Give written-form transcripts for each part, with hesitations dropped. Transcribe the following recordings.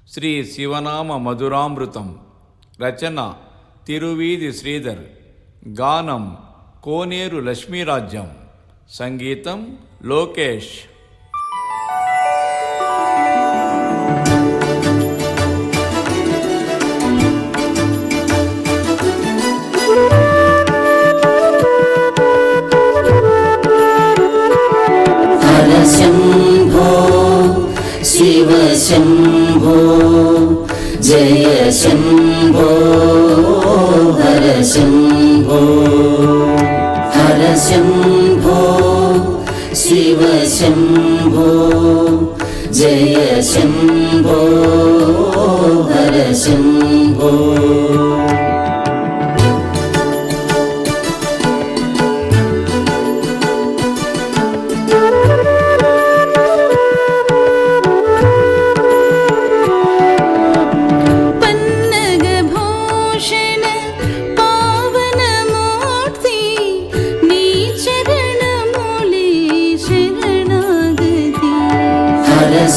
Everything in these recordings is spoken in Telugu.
శ్రీ శివనామ మధురామృతం. రచన తిరువీధి శ్రీధర్. గానం కోనేరు లక్ష్మీరాజ్యం. సంగీతం లోకేష్. శంభో శివ శంభో జయ శంభో హర శంభో హర శంభో శివ శంభో జయ శంభో హర శంభో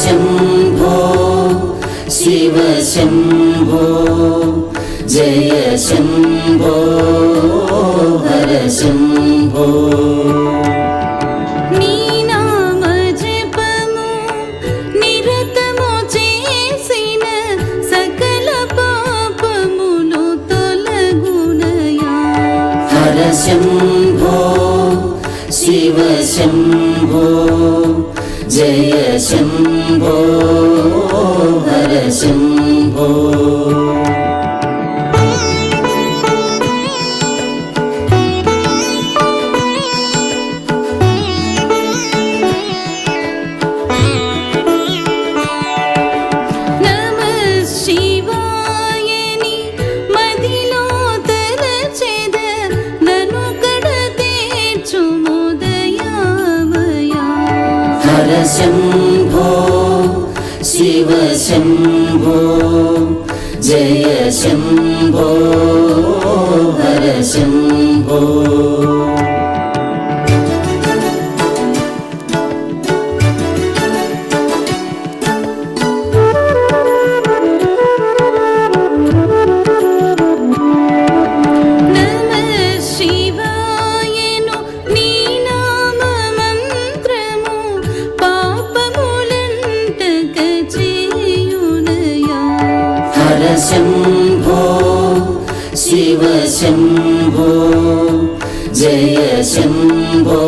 శంభో శివ శంభో జయ శంభో హర శంభో నీ నామ జపము నిరతము చేసిన సకల పాపములు తొలగునయా. హర శంభో శివ శంభో జయ శంభో హర శంభో హర శంభో శివ శంభో జయ శంభో హర శంభో శంభో శివ శంభో జయ శంభో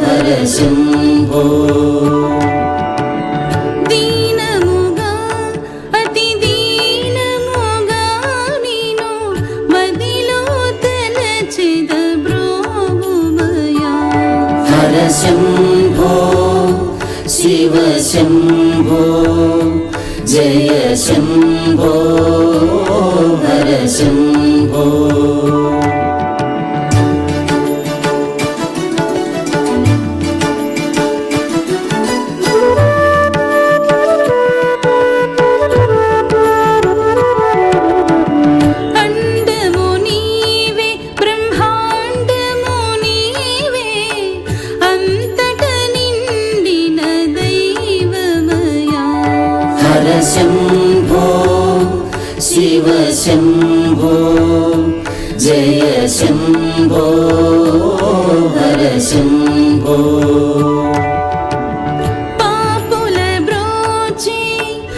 హర శంభో దీనముగా అతి దీనముగా నిను మదిలో తలచెద బ్రోవుమయా. హర శంభో శివ శంభో జయ శంభో హర శంభో అండము నీవే బ్రహ్మాండము నీవే అంతట నిండిన దైవమయా. హర శంభో శివ శంభో జయ శంభో హర శంభో